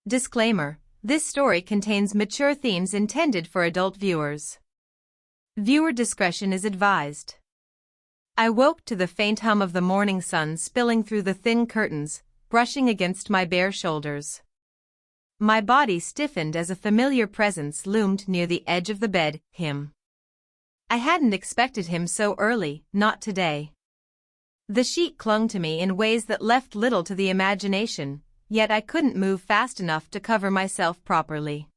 Disclaimer: this story contains mature themes intended for adult viewers. Viewer discretion is advised. I woke to the faint hum of the morning sun spilling through the thin curtains, brushing against my bare shoulders. My body stiffened as a familiar presence loomed near the edge of the bed, him. I hadn't expected him so early, not today. The sheet clung to me in ways that left little to the imagination, yet I couldn't move fast enough to cover myself properly.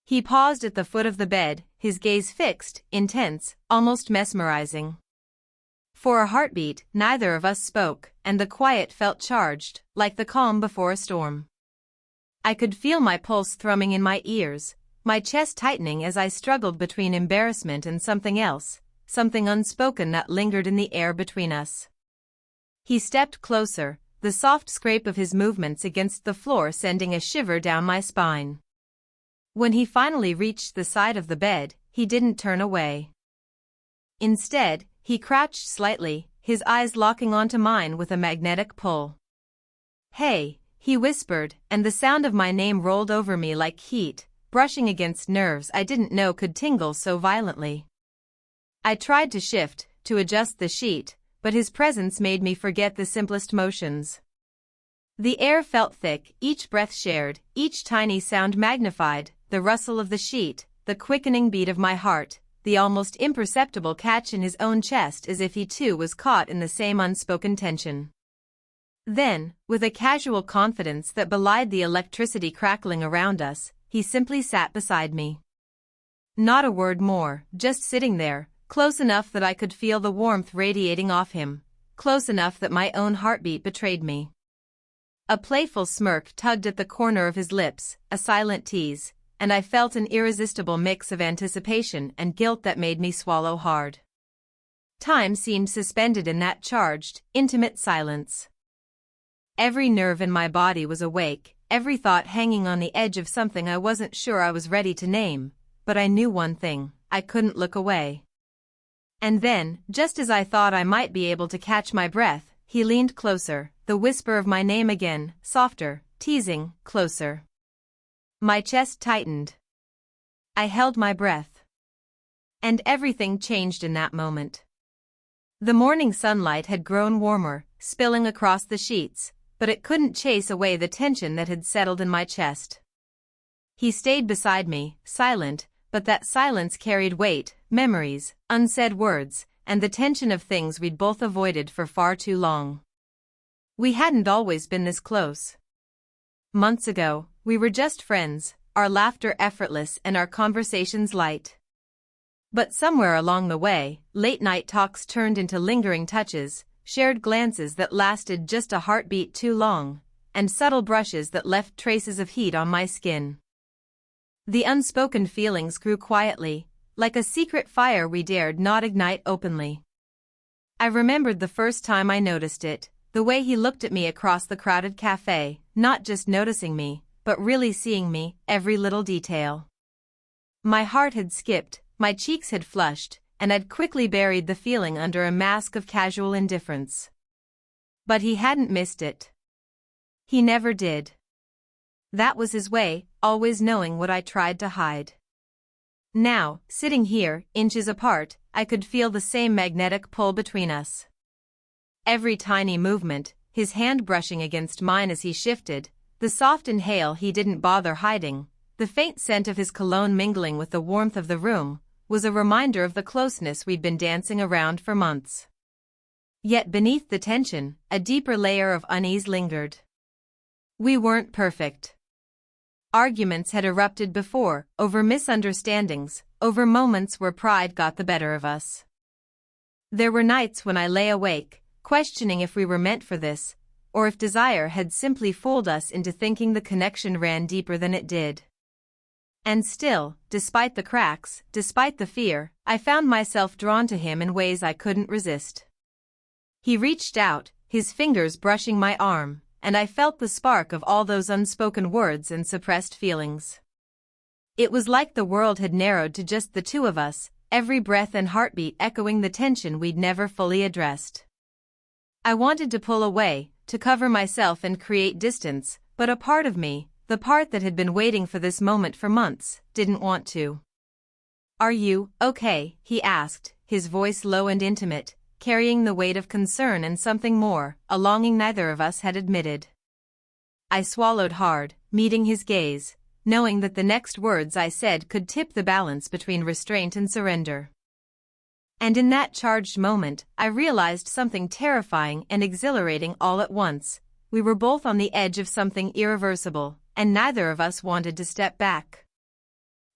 He paused at the foot of the bed, his gaze fixed, intense, almost mesmerizing. For a heartbeat, neither of us spoke, and the quiet felt charged, like the calm before a storm. I could feel my pulse thrumming in my ears, my chest tightening as I struggled between embarrassment and something else, something unspoken that lingered in the air between us. He stepped closer, the soft scrape of his movements against the floor sending a shiver down my spine. When he finally reached the side of the bed, he didn't turn away. Instead, he crouched slightly, his eyes locking onto mine with a magnetic pull. "Hey," he whispered, and the sound of my name rolled over me like heat, brushing against nerves I didn't know could tingle so violently. I tried to shift, to adjust the sheet, but his presence made me forget the simplest motions. The air felt thick, each breath shared, each tiny sound magnified, the rustle of the sheet, the quickening beat of my heart, the almost imperceptible catch in his own chest as if he too was caught in the same unspoken tension. Then, with a casual confidence that belied the electricity crackling around us, he simply sat beside me. Not a word more, just sitting there, close enough that I could feel the warmth radiating off him, close enough that my own heartbeat betrayed me. A playful smirk tugged at the corner of his lips, a silent tease, and I felt an irresistible mix of anticipation and guilt that made me swallow hard. Time seemed suspended in that charged, intimate silence. Every nerve in my body was awake, every thought hanging on the edge of something I wasn't sure I was ready to name, but I knew one thing: I couldn't look away. And then, just as I thought I might be able to catch my breath, he leaned closer, the whisper of my name again, softer, teasing, closer. My chest tightened. I held my breath. And everything changed in that moment. The morning sunlight had grown warmer, spilling across the sheets, but it couldn't chase away the tension that had settled in my chest. He stayed beside me, silent, but that silence carried weight, memories, unsaid words, and the tension of things we'd both avoided for far too long. We hadn't always been this close. Months ago, we were just friends, our laughter effortless and our conversations light. But somewhere along the way, late-night talks turned into lingering touches, shared glances that lasted just a heartbeat too long, and subtle brushes that left traces of heat on my skin. The unspoken feelings grew quietly, like a secret fire we dared not ignite openly. I remembered the first time I noticed it, the way he looked at me across the crowded cafe, not just noticing me, but really seeing me, every little detail. My heart had skipped, my cheeks had flushed, and I'd quickly buried the feeling under a mask of casual indifference. But he hadn't missed it. He never did. That was his way, always knowing what I tried to hide. Now, sitting here, inches apart, I could feel the same magnetic pull between us. Every tiny movement, his hand brushing against mine as he shifted, the soft inhale he didn't bother hiding, the faint scent of his cologne mingling with the warmth of the room, was a reminder of the closeness we'd been dancing around for months. Yet beneath the tension, a deeper layer of unease lingered. We weren't perfect. Arguments had erupted before, over misunderstandings, over moments where pride got the better of us. There were nights when I lay awake, questioning if we were meant for this, or if desire had simply fooled us into thinking the connection ran deeper than it did. And still, despite the cracks, despite the fear, I found myself drawn to him in ways I couldn't resist. He reached out, his fingers brushing my arm, and I felt the spark of all those unspoken words and suppressed feelings. It was like the world had narrowed to just the two of us, every breath and heartbeat echoing the tension we'd never fully addressed. I wanted to pull away, to cover myself and create distance, but a part of me, the part that had been waiting for this moment for months, didn't want to. "Are you okay?" he asked, his voice low and intimate, carrying the weight of concern and something more, a longing neither of us had admitted. I swallowed hard, meeting his gaze, knowing that the next words I said could tip the balance between restraint and surrender. And in that charged moment, I realized something terrifying and exhilarating all at once. We were both on the edge of something irreversible, and neither of us wanted to step back.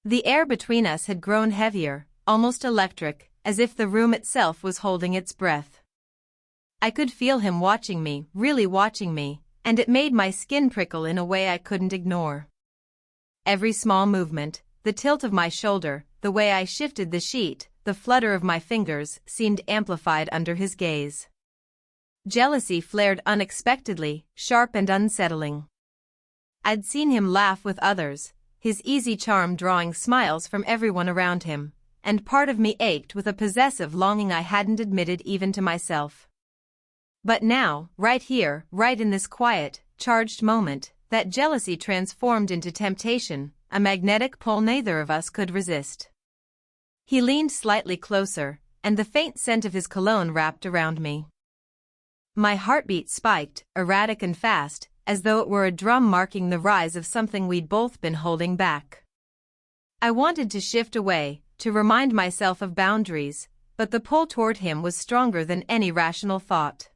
The air between us had grown heavier, almost electric, as if the room itself was holding its breath. I could feel him watching me, really watching me, and it made my skin prickle in a way I couldn't ignore. Every small movement, the tilt of my shoulder, the way I shifted the sheet, the flutter of my fingers, seemed amplified under his gaze. Jealousy flared unexpectedly, sharp and unsettling. I'd seen him laugh with others, his easy charm drawing smiles from everyone around him, and part of me ached with a possessive longing I hadn't admitted even to myself. But now, right here, right in this quiet, charged moment, that jealousy transformed into temptation, a magnetic pull neither of us could resist. He leaned slightly closer, and the faint scent of his cologne wrapped around me. My heartbeat spiked, erratic and fast, as though it were a drum marking the rise of something we'd both been holding back. I wanted to shift away, to remind myself of boundaries, but the pull toward him was stronger than any rational thought.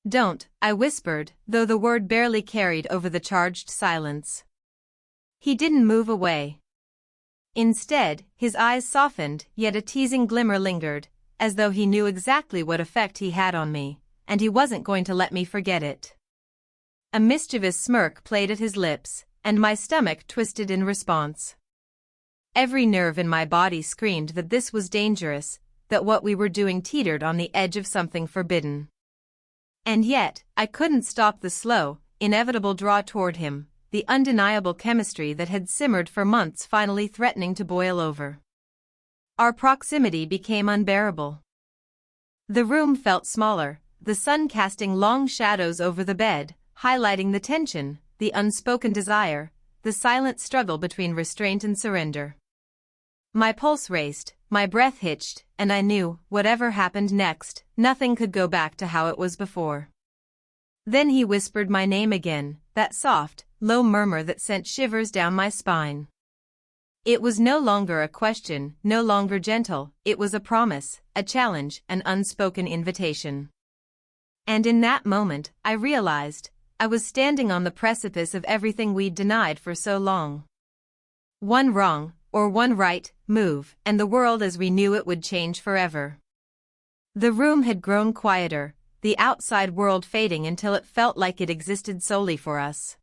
"Don't," I whispered, though the word barely carried over the charged silence. He didn't move away. Instead, his eyes softened, yet a teasing glimmer lingered, as though he knew exactly what effect he had on me, and he wasn't going to let me forget it. A mischievous smirk played at his lips, and my stomach twisted in response. Every nerve in my body screamed that this was dangerous, that what we were doing teetered on the edge of something forbidden. And yet, I couldn't stop the slow, inevitable draw toward him, the undeniable chemistry that had simmered for months finally threatening to boil over. Our proximity became unbearable. The room felt smaller, the sun casting long shadows over the bed, highlighting the tension, the unspoken desire, the silent struggle between restraint and surrender. My pulse raced, my breath hitched, and I knew, whatever happened next, nothing could go back to how it was before. Then he whispered my name again, that soft, low murmur that sent shivers down my spine. It was no longer a question, no longer gentle, it was a promise, a challenge, an unspoken invitation. And in that moment, I realized, I was standing on the precipice of everything we'd denied for so long. One wrong, or one right, move, and the world as we knew it would change forever. The room had grown quieter, the outside world fading until it felt like it existed solely for us.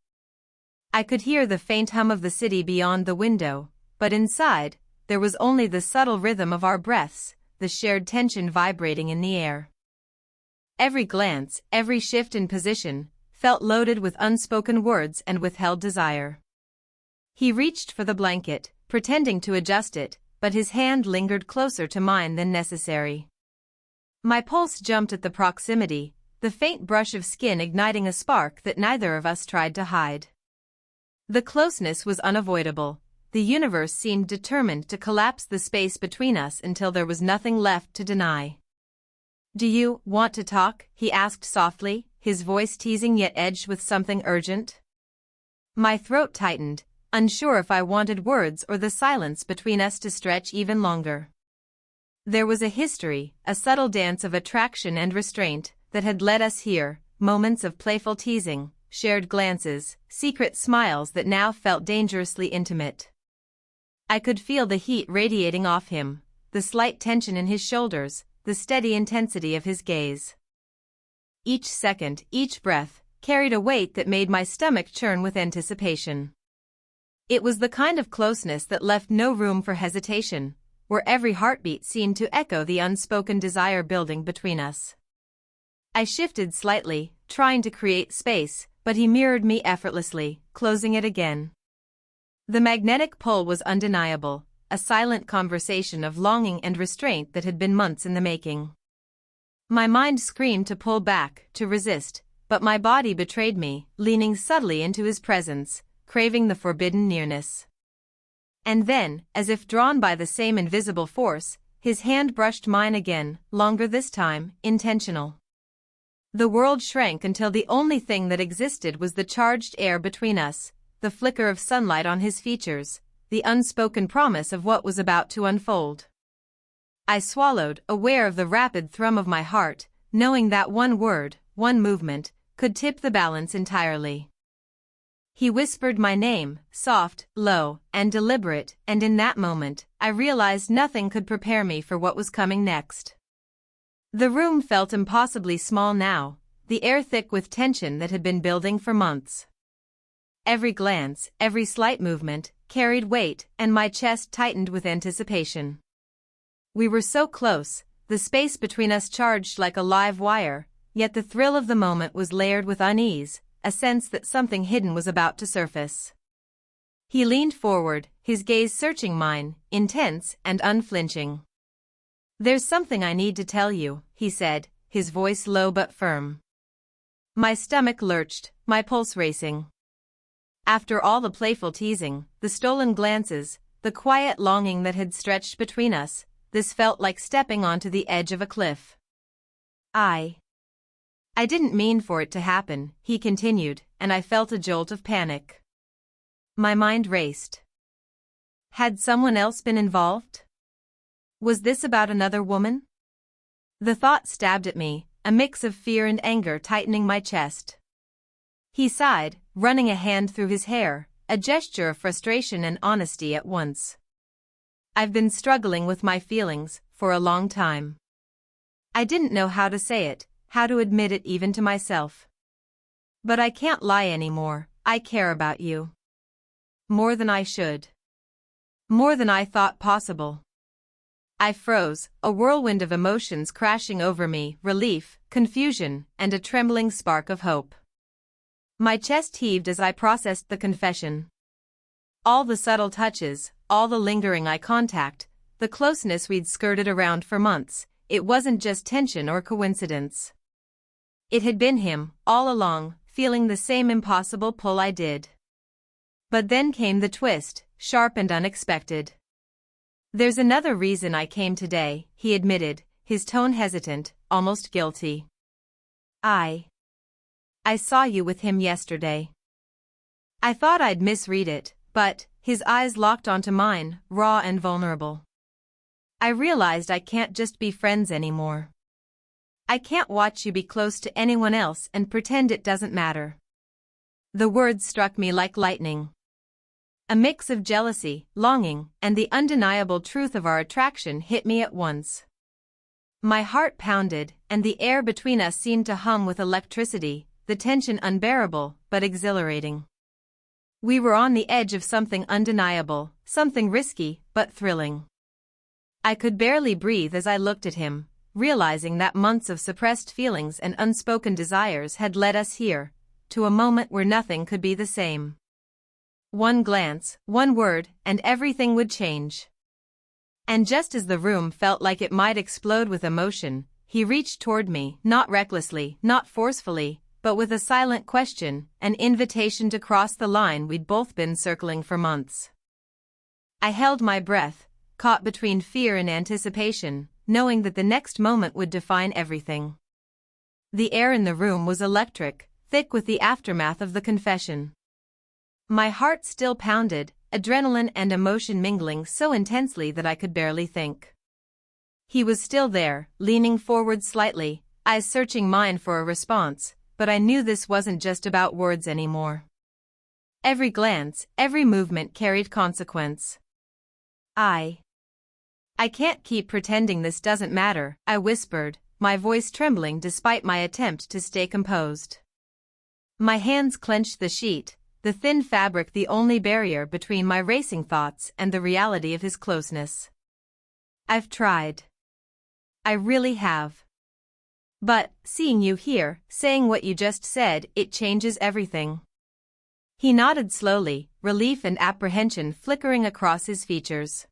I could hear the faint hum of the city beyond the window, but inside, there was only the subtle rhythm of our breaths, the shared tension vibrating in the air. Every glance, every shift in position, felt loaded with unspoken words and withheld desire. He reached for the blanket, pretending to adjust it, but his hand lingered closer to mine than necessary. My pulse jumped at the proximity, the faint brush of skin igniting a spark that neither of us tried to hide. The closeness was unavoidable. The universe seemed determined to collapse the space between us until there was nothing left to deny. "Do you want to talk?" he asked softly, his voice teasing yet edged with something urgent. My throat tightened, unsure if I wanted words or the silence between us to stretch even longer. There was a history, a subtle dance of attraction and restraint, that had led us here, moments of playful teasing, shared glances, secret smiles that now felt dangerously intimate. I could feel the heat radiating off him, the slight tension in his shoulders, the steady intensity of his gaze. Each second, each breath, carried a weight that made my stomach churn with anticipation. It was the kind of closeness that left no room for hesitation, where every heartbeat seemed to echo the unspoken desire building between us. I shifted slightly, trying to create space, but he mirrored me effortlessly, closing it again. The magnetic pull was undeniable, a silent conversation of longing and restraint that had been months in the making. My mind screamed to pull back, to resist, but my body betrayed me, leaning subtly into his presence, craving the forbidden nearness. And then, as if drawn by the same invisible force, his hand brushed mine again, longer this time, intentional. The world shrank until the only thing that existed was the charged air between us, the flicker of sunlight on his features, the unspoken promise of what was about to unfold. I swallowed, aware of the rapid thrum of my heart, knowing that one word, one movement, could tip the balance entirely. He whispered my name, soft, low, and deliberate, and in that moment, I realized nothing could prepare me for what was coming next. The room felt impossibly small now, the air thick with tension that had been building for months. Every glance, every slight movement, carried weight, and my chest tightened with anticipation. We were so close, the space between us charged like a live wire, yet the thrill of the moment was layered with unease, a sense that something hidden was about to surface. He leaned forward, his gaze searching mine, intense and unflinching. "There's something I need to tell you," he said, his voice low but firm. My stomach lurched, my pulse racing. After all the playful teasing, the stolen glances, the quiet longing that had stretched between us, this felt like stepping onto the edge of a cliff. I didn't mean for it to happen," he continued, and I felt a jolt of panic. My mind raced. Had someone else been involved? Was this about another woman? The thought stabbed at me, a mix of fear and anger tightening my chest. He sighed, running a hand through his hair, a gesture of frustration and honesty at once. "I've been struggling with my feelings for a long time. I didn't know how to say it, how to admit it even to myself. But I can't lie anymore, I care about you. More than I should. More than I thought possible." I froze, a whirlwind of emotions crashing over me, relief, confusion, and a trembling spark of hope. My chest heaved as I processed the confession. All the subtle touches, all the lingering eye contact, the closeness we'd skirted around for months, it wasn't just tension or coincidence. It had been him, all along, feeling the same impossible pull I did. But then came the twist, sharp and unexpected. "There's another reason I came today," he admitted, his tone hesitant, almost guilty. I saw you with him yesterday." I thought I'd misread it, but his eyes locked onto mine, raw and vulnerable. "I realized I can't just be friends anymore. I can't watch you be close to anyone else and pretend it doesn't matter." The words struck me like lightning. A mix of jealousy, longing, and the undeniable truth of our attraction hit me at once. My heart pounded, and the air between us seemed to hum with electricity, the tension unbearable, but exhilarating. We were on the edge of something undeniable, something risky, but thrilling. I could barely breathe as I looked at him, realizing that months of suppressed feelings and unspoken desires had led us here, to a moment where nothing could be the same. One glance, one word, and everything would change. And just as the room felt like it might explode with emotion, he reached toward me, not recklessly, not forcefully, but with a silent question, an invitation to cross the line we'd both been circling for months. I held my breath, caught between fear and anticipation, knowing that the next moment would define everything. The air in the room was electric, thick with the aftermath of the confession. My heart still pounded, adrenaline and emotion mingling so intensely that I could barely think. He was still there, leaning forward slightly, eyes searching mine for a response, but I knew this wasn't just about words anymore. Every glance, every movement carried consequence. I can't keep pretending this doesn't matter," I whispered, my voice trembling despite my attempt to stay composed. My hands clenched the sheet, the thin fabric the only barrier between my racing thoughts and the reality of his closeness. "I've tried. I really have. But, seeing you here, saying what you just said, it changes everything." He nodded slowly, relief and apprehension flickering across his features.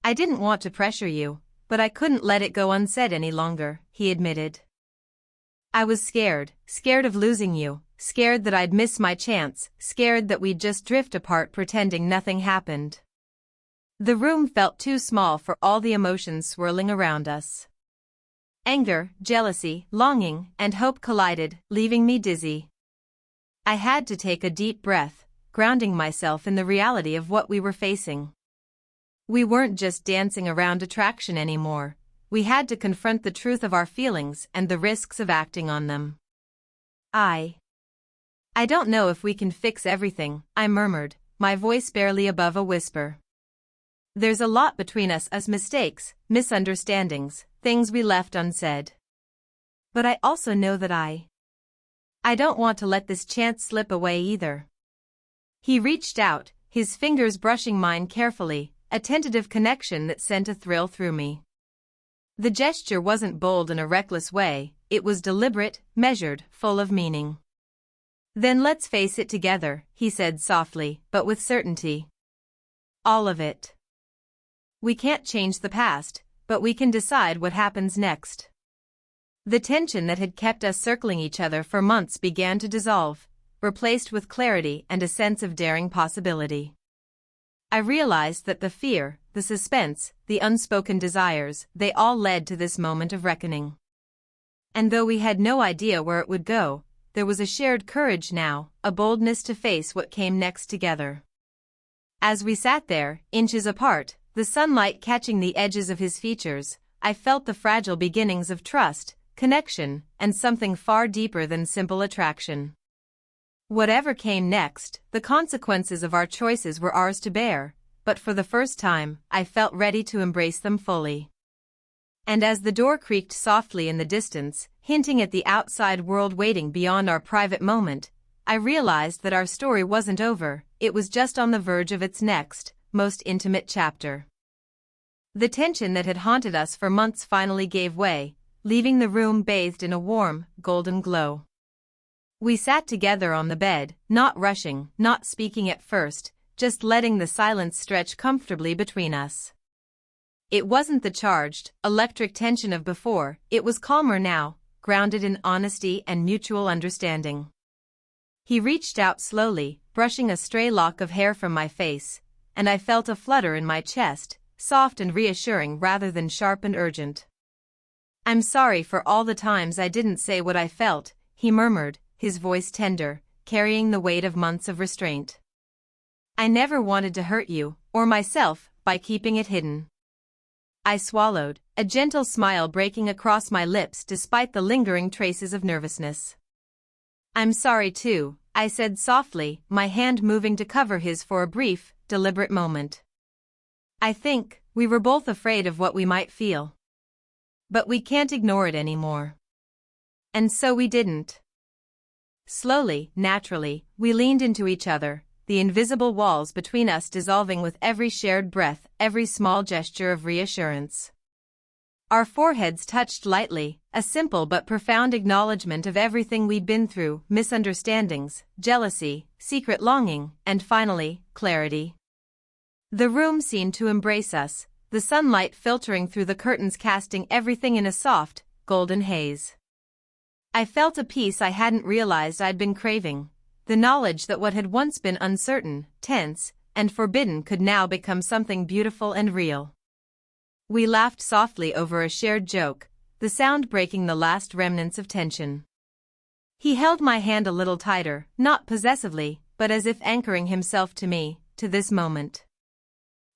"I didn't want to pressure you, but I couldn't let it go unsaid any longer," he admitted. "I was scared of losing you, scared that I'd miss my chance, scared that we'd just drift apart pretending nothing happened. The room felt too small for all the emotions swirling around us. Anger, jealousy, longing, and hope collided, leaving me dizzy. I had to take a deep breath, grounding myself in the reality of what we were facing. We weren't just dancing around attraction anymore. We had to confront the truth of our feelings and the risks of acting on them. I don't know if we can fix everything, I murmured, my voice barely above a whisper. There's a lot between us as mistakes, misunderstandings, things we left unsaid. But I also know that I don't want to let this chance slip away either. He reached out, his fingers brushing mine carefully, a tentative connection that sent a thrill through me. The gesture wasn't bold in a reckless way, it was deliberate, measured, full of meaning. Then let's face it together, he said softly, but with certainty. All of it. We can't change the past, but we can decide what happens next. The tension that had kept us circling each other for months began to dissolve, replaced with clarity and a sense of daring possibility. I realized that the fear, the suspense, the unspoken desires, they all led to this moment of reckoning. And though we had no idea where it would go, there was a shared courage now, a boldness to face what came next together. As we sat there, inches apart, the sunlight catching the edges of his features, I felt the fragile beginnings of trust, connection, and something far deeper than simple attraction. Whatever came next, the consequences of our choices were ours to bear, but for the first time, I felt ready to embrace them fully. And as the door creaked softly in the distance, hinting at the outside world waiting beyond our private moment, I realized that our story wasn't over, it was just on the verge of its next, most intimate chapter. The tension that had haunted us for months finally gave way, leaving the room bathed in a warm, golden glow. We sat together on the bed, not rushing, not speaking at first, just letting the silence stretch comfortably between us. It wasn't the charged, electric tension of before, it was calmer now, grounded in honesty and mutual understanding. He reached out slowly, brushing a stray lock of hair from my face, and I felt a flutter in my chest, soft and reassuring rather than sharp and urgent. I'm sorry for all the times I didn't say what I felt, he murmured, his voice tender, carrying the weight of months of restraint. I never wanted to hurt you, or myself, by keeping it hidden. I swallowed, a gentle smile breaking across my lips despite the lingering traces of nervousness. I'm sorry too, I said softly, my hand moving to cover his for a brief, deliberate moment. I think we were both afraid of what we might feel. But we can't ignore it anymore. And so we didn't. Slowly, naturally, we leaned into each other, the invisible walls between us dissolving with every shared breath, every small gesture of reassurance. Our foreheads touched lightly, a simple but profound acknowledgement of everything we'd been through, misunderstandings, jealousy, secret longing, and finally, clarity. The room seemed to embrace us, the sunlight filtering through the curtains casting everything in a soft, golden haze. I felt a peace I hadn't realized I'd been craving, the knowledge that what had once been uncertain, tense, and forbidden could now become something beautiful and real. We laughed softly over a shared joke, the sound breaking the last remnants of tension. He held my hand a little tighter, not possessively, but as if anchoring himself to me, to this moment.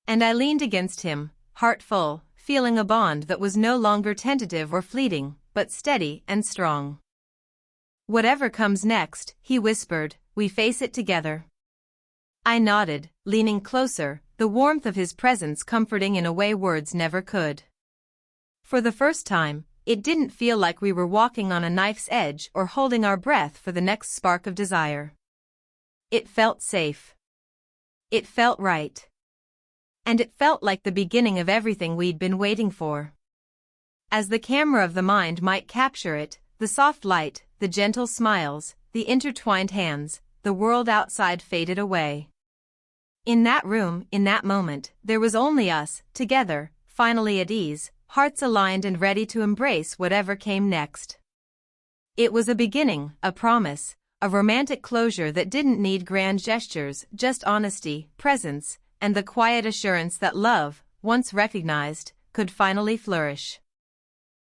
And I leaned against him, heart full, feeling a bond that was no longer tentative or fleeting, but steady and strong. Whatever comes next, he whispered, we face it together. I nodded, leaning closer, the warmth of his presence comforting in a way words never could. For the first time, it didn't feel like we were walking on a knife's edge or holding our breath for the next spark of desire. It felt safe. It felt right. And it felt like the beginning of everything we'd been waiting for. As the camera of the mind might capture it, the soft light, the gentle smiles, the intertwined hands, the world outside faded away. In that room, in that moment, there was only us, together, finally at ease, hearts aligned and ready to embrace whatever came next. It was a beginning, a promise, a romantic closure that didn't need grand gestures, just honesty, presence, and the quiet assurance that love, once recognized, could finally flourish.